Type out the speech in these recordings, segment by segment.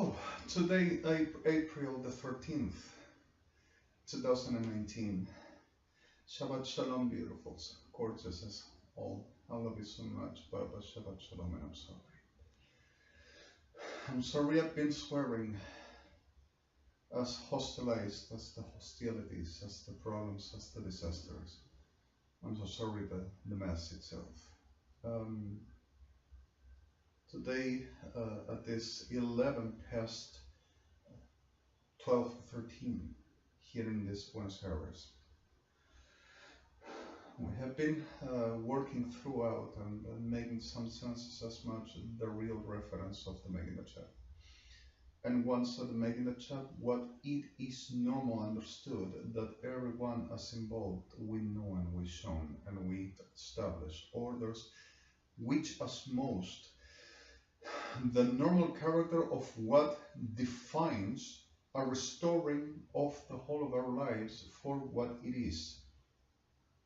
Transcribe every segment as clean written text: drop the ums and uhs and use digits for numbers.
Oh, today, April the 13th, 2019. Shabbat Shalom, beautifuls, gorgeous as all. I love you so much, Baba. Shabbat Shalom, and I'm sorry. I'm sorry I've been swearing as hostilized as the hostilities, as the problems, as the disasters. I'm so sorry the mess itself. Today, at this 11 past 12:13 here in this Buenos Aires, we have been working throughout and making some sense as much the real reference of the making the chat. And once the making the chat, what it is normal understood that everyone as involved, we know and we shown and we establish orders which as most the normal character of what defines a restoring of the whole of our lives for what it is.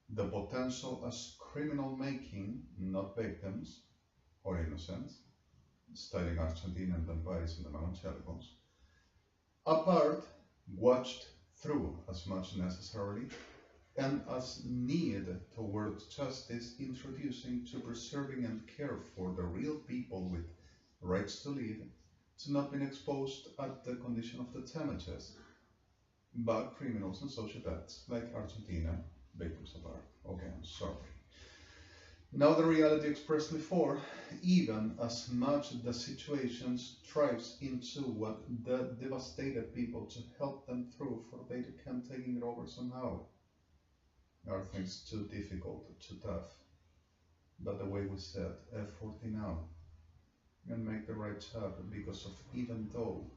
The potential as criminal making, not victims or innocents, studying Argentina and the vice and the Melancholicals, apart, watched through as much necessarily, and as need towards justice, introducing to preserving and care for the real people with rights to live, to not be exposed at the condition of the damages by criminals and sociopaths like Argentina, victims of art. Okay, I'm sorry. Now the reality expressed before, even as much the situation strives into what the devastated people to help them through, for they can taking it over somehow. Are things too difficult, too tough? But the way we said, effort now, and make the right job, because of even though,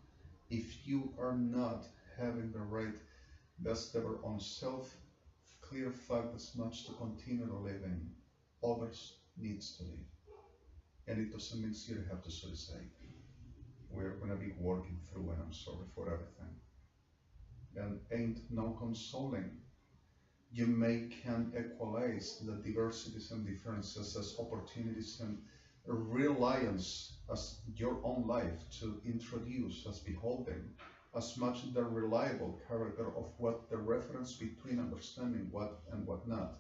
if you are not having the right best ever on self, clear fact as much to continue living, others needs to live. And it doesn't mean you have to suicide. We're going to be working through, and I'm sorry for everything. And ain't no consoling. You can equalize the diversities and differences as opportunities and reliance as your own life to introduce as beholding as much the reliable character of what the reference between understanding what and what not.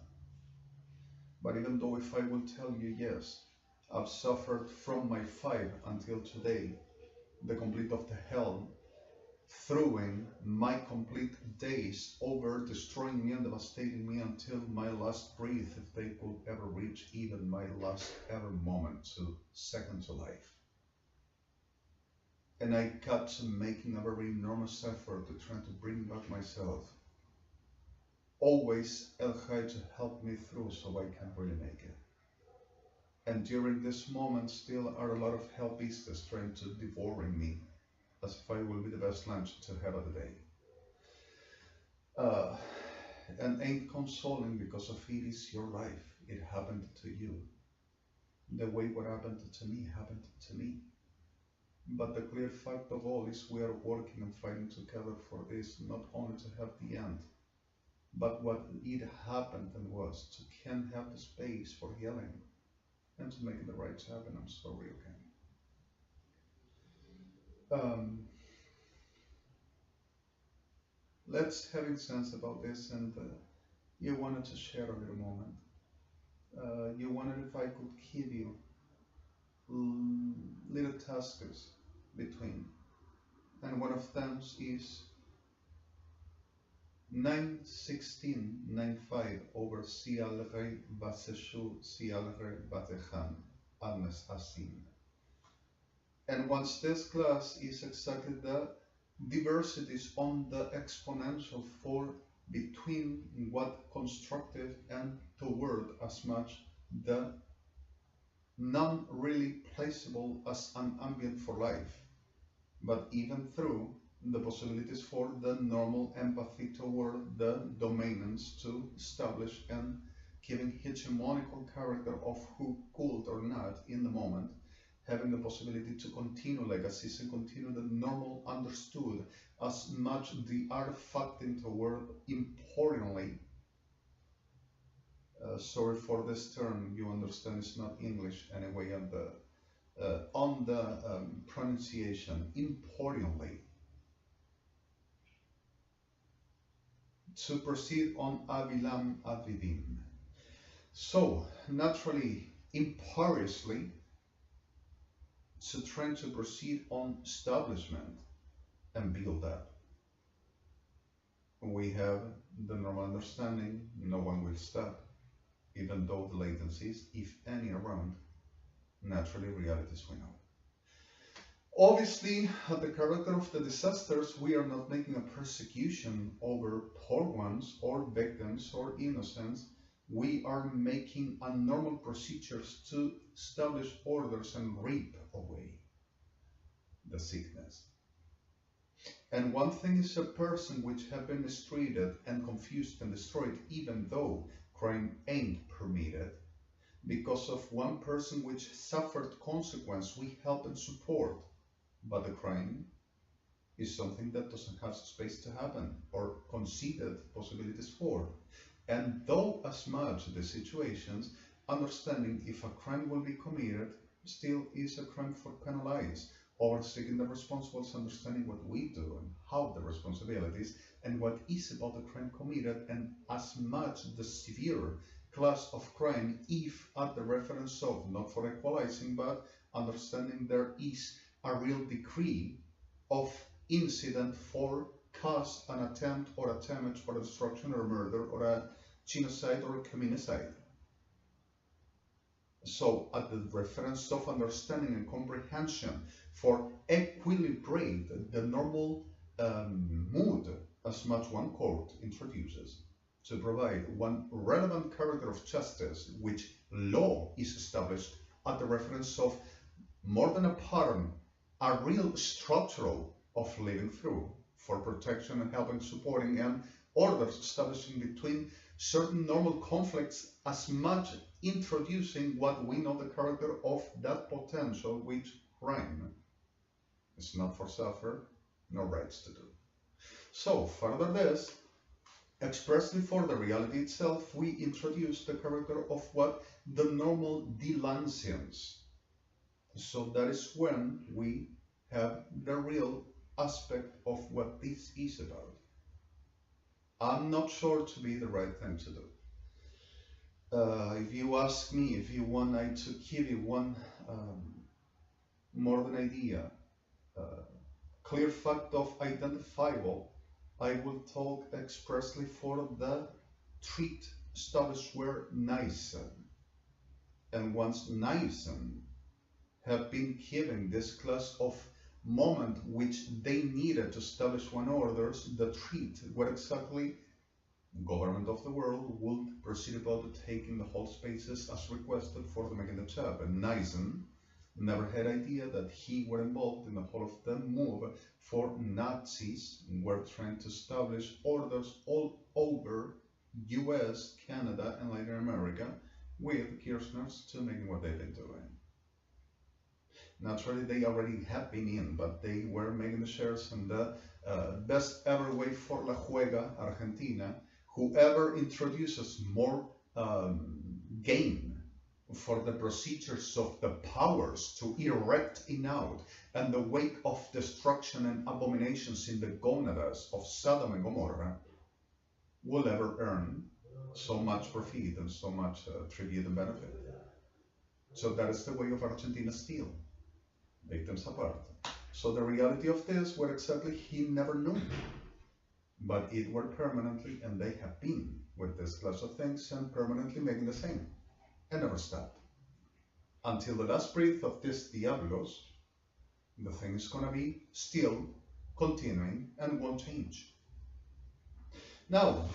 But even though if I will tell you, yes, I've suffered from my 5 until today, the complete of the hell, throwing my complete days over destroying me and devastating me until my last breath, if they could ever reach even my last ever moment to second to life. And I got to making a very enormous effort to try to bring back myself. Always JHA'I to help me through so I can really make it. And during this moment still are a lot of helpistas trying to devouring me, as if I will be the best lunch to have of the day. And ain't consoling because of it is your life. It happened to you. The way what happened to me happened to me. But the clear fact of all is we are working and fighting together for this, not only to have the end, but what it happened and was to can have the space for healing and to make the right happen. I'm sorry, okay. Let's having sense about this, and you wanted to share a little moment. You wanted if I could give you little tasks between, and one of them is 9:16:95 over Sialre Baseshu Sialre Batehan Agnes Asim. And once this class is exactly the diversities on the exponential for between what constructive and toward as much the non-really placeable as an ambient for life, but even through the possibilities for the normal empathy toward the dominance to establish and giving hegemonical character of who could or not in the moment, having the possibility to continue legacies and continue the normal understood as much the artifacting toward importantly. Sorry for this term, you understand it's not English anyway, and on the pronunciation, importantly, to proceed on avilam avidim. So, naturally, imperiously, to try to proceed on establishment and build that. We have the normal understanding, no one will stop, even though the latencies, if any, around, naturally realities we know. Obviously, at the character of the disasters, we are not making a persecution over poor ones or victims or innocents. We are making a normal procedures to establish orders and reap away the sickness. And one thing is a person which have been mistreated and confused and destroyed, even though crime ain't permitted, because of one person which suffered consequence we help and support, but the crime is something that doesn't have space to happen or conceded possibilities for. And though as much the situations, understanding if a crime will be committed still is a crime for penalize, or seeking the responsibles, understanding what we do and how the responsibilities and what is about the crime committed, and as much the severe class of crime, if at the reference of, not for equalizing, but understanding there is a real degree of incident for cause an attempt or a damage or a destruction or a murder or a genocide or a communicide. So at the reference of understanding and comprehension for equilibrate the normal mood as much one court introduces to provide one relevant character of justice which law is established at the reference of more than a pattern, a real structural of living through for protection and helping, supporting, and orders establishing between certain normal conflicts, as much introducing what we know the character of that potential which crime is not for suffer, no rights to do. So further this, expressly for the reality itself, we introduce the character of what the normal delancians. So that is when we have the real aspect of what this is about. I'm not sure to be the right thing to do. If you ask me, if you want I to give you one more than idea, clear fact of identifiable, I will talk expressly for the treat established where Nysen. And once Nysen have been given this class of moment which they needed to establish one orders, the treat where exactly government of the world would proceed about taking the whole spaces as requested for the making the job. And Nysen never had idea that he were involved in the whole of the move for Nazis were trying to establish orders all over US, Canada, and Latin America with Kirchners to making what they've been doing. Naturally, they already have been in, but they were making the shares in the best ever way for La Juega, Argentina. Whoever introduces more gain for the procedures of the powers to erect in out and the wake of destruction and abominations in the gonadas of Sodom and Gomorrah will ever earn so much profit and so much tribute and benefit. So that is the way of Argentina still. Victims apart. So the reality of this, where exactly he never knew, but it were permanently, and they have been with this class of things and permanently making the same, and never stopped. Until the last breath of this Diablos, the thing is gonna be still continuing and won't change. Now,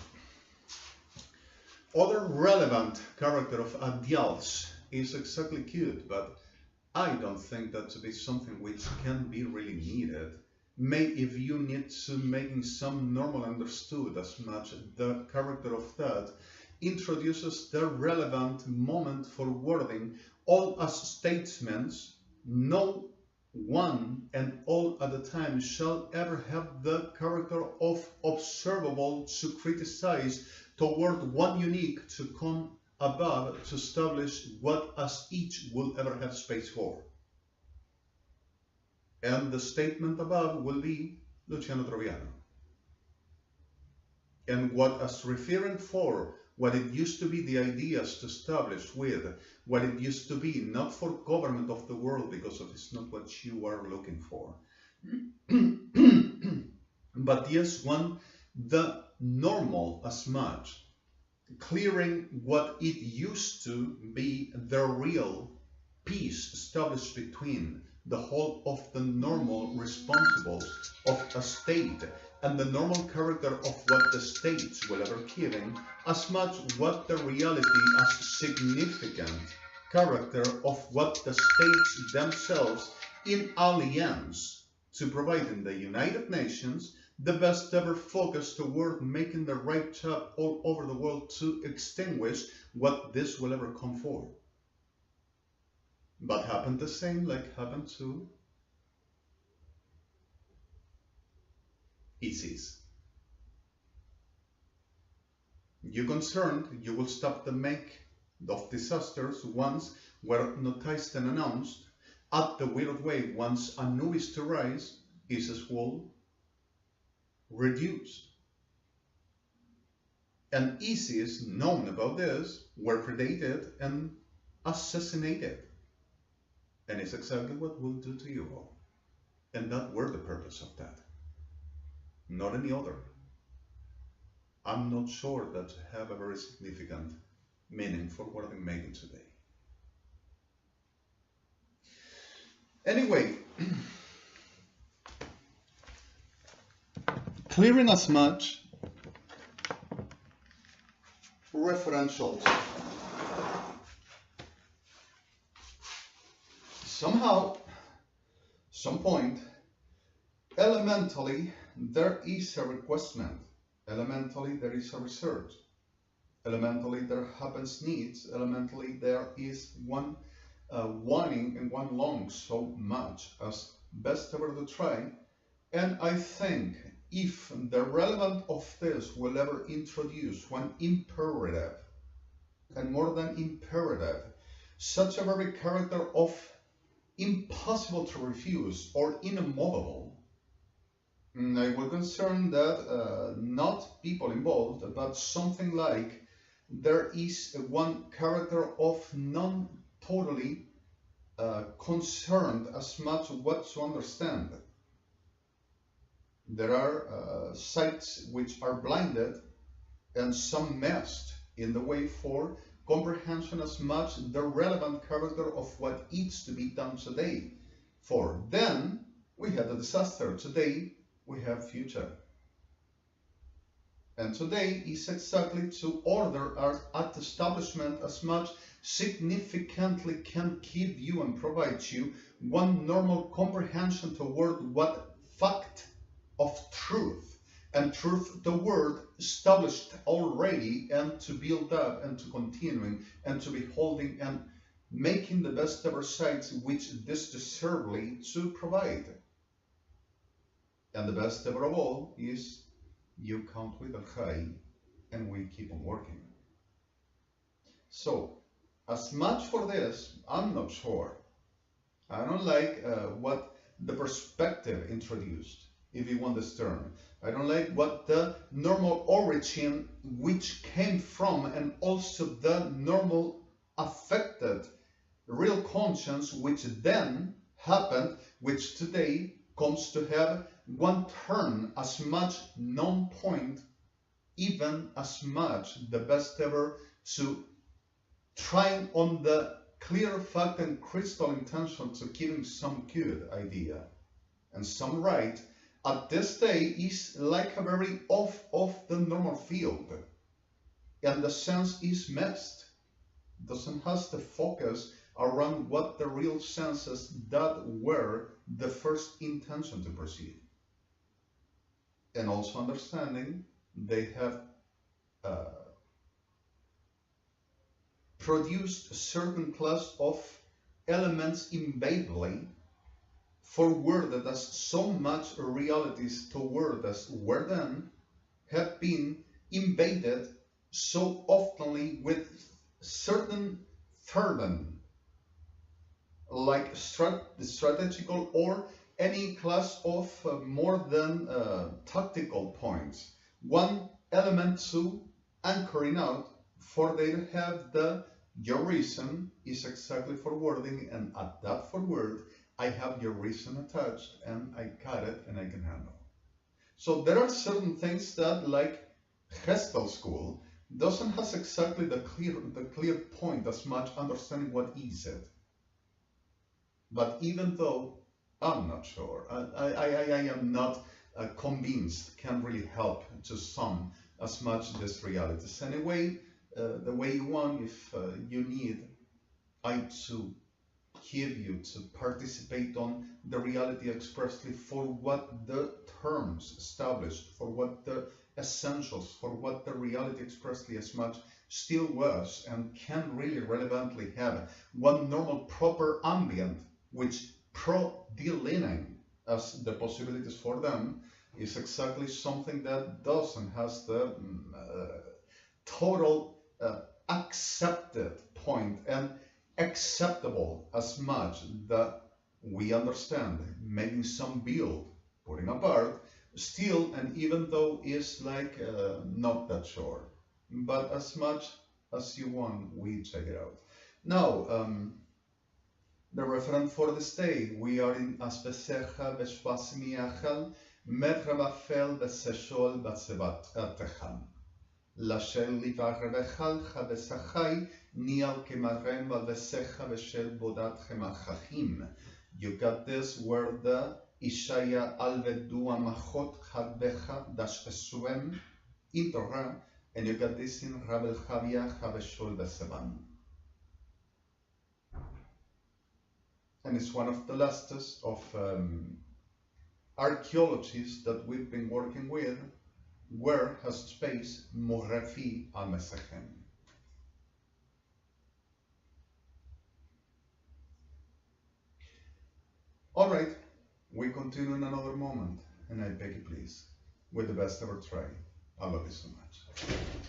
other relevant character of Adials is exactly good, but I don't think that to be something which can be really needed. May if you need to making some normal understood as much the character of that introduces the relevant moment for wording all as statements, no one and all at a time shall ever have the character of observable to criticize toward one unique to come above to establish what as each will ever have space for. And the statement above will be Luciano Troviano. And what as referent for what it used to be the ideas to establish with, what it used to be, not for government of the world, because it's not what you are looking for. But yes, one, the normal as much, clearing what it used to be the real peace established between the whole of the normal responsibles of a state and the normal character of what the states will ever giving, as much what the reality as significant character of what the states themselves in alliance to provide in the United Nations the best ever focus toward making the right job all over the world to extinguish what this will ever come for. But happened the same like happened to ISIS. You concerned, you will stop the make of disasters once were noticed and announced. At the weird way, once a new is to rise, ISIS will reduce. And ISIS, known about this, were predated and assassinated. And it's exactly what we'll do to you all. And that were the purpose of that. Not any other. I'm not sure that have a very significant meaning for what I'm making today. Anyway, clearing as much referentials. Somehow, some point, elementally, there is a requestment. Elementally, there is a research. Elementally, there happens needs. Elementally, there is one wanting and one longs so much as best ever to try. And I think if the relevant of this will ever introduce one imperative, and more than imperative, such a very character of impossible to refuse or immovable, I will concern that not people involved, but something like there is one character of non-totally concerned as much what to understand. There are sites which are blinded and some messed in the way for comprehension as much the relevant character of what is to be done today. For then we had a disaster, today we have future. And today is exactly to order our at establishment as much significantly can give you and provide you one normal comprehension toward what fact of truth, and truth the word established already, and to build up and to continuing and to be holding and making the best ever sites which this deservedly to provide. And the best ever of all is you count with El JHA'I and we keep on working. So as much for this, I'm not sure. I don't like what the perspective introduced, if you want this term. I don't like what the normal origin which came from, and also the normal affected real conscience which then happened, which today comes to have one turn as much non-point, even as much the best ever to trying on the clear fact and crystal intention to giving some good idea and some right at this day is like a very off of the normal field, and the sense is messed, doesn't has the focus around what the real senses that were the first intention to proceed. And also understanding they have produced a certain class of elements invadably forwarded as so much realities toward us were then have been invaded so oftenly with certain fervent, like strategical or any class of more than tactical points. One element to anchoring out, for they have the your reason is exactly forwarding, and at that forward I have your reason attached and I cut it and I can handle. So there are certain things that, like Gestal school, doesn't have exactly the clear point as much understanding what is it. But even though I'm not sure, I am not convinced can really help to sum as much these realities. Anyway, the way you want, if you need, I to give you to participate on the reality expressly for what the terms established, for what the essentials, for what the reality expressly as much still was and can really relevantly have one normal proper ambient, which pro-dealing as the possibilities for them is exactly something that doesn't has the total accepted point and acceptable as much that we understand, making some build, putting apart, still, and even though is like not that sure, but as much as you want, we check it out. Now, the referent for this day, we are in Aspesecha Beshvasimiachal, Metrabafel Beseshol Batsebat Techan. Lashel Livarevechal Chabesachai, Nial Kemarem Valvesecha Beshel Bodat Chemachachim. You got this where the Ishaya Alvedua Machot Hadbecha Dash Esuem in Torah, and you got this in Rabel Chavia Chabeshol Beseban. And it's one of the lastest of archaeologists that we've been working with, where has space Morafi al-Mesechem. All right, we continue in another moment, and I beg you please, with the best ever try. I love you so much.